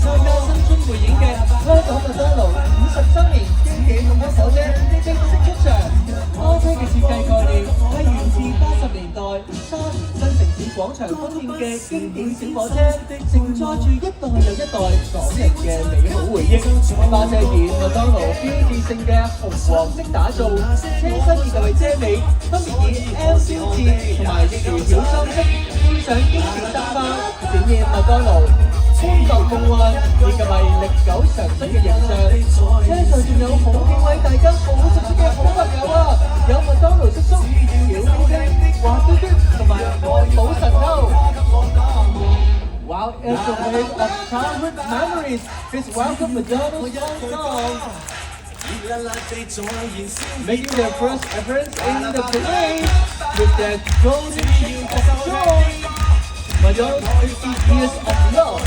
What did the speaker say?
參加新春匯演嘅香港麥當勞50周年經典夢想火車正式出場。火車嘅設計概念係源自80年代沙田新城市廣場分店嘅經典小火車，承載住一代又一代港人嘅美好回憶。花車件麥當勞標誌性嘅紅黃色打造，車身以及係車尾分別以 L 標誌同埋條條裝飾，配上經典燈花，展現麥當勞歡樂夢幻以及係歷久常新嘅形象。車上仲有好幾位大家好熟悉嘅好朋友啊，有麥當勞叔叔、小飛機、華嘟嘟同埋愛寶神偷。Wow, it's a wave of childhood memories. Please welcome McDonald's Hong Kong, making their first appearance in the parade with their golden shield of joy. McDonald's 50 years of love.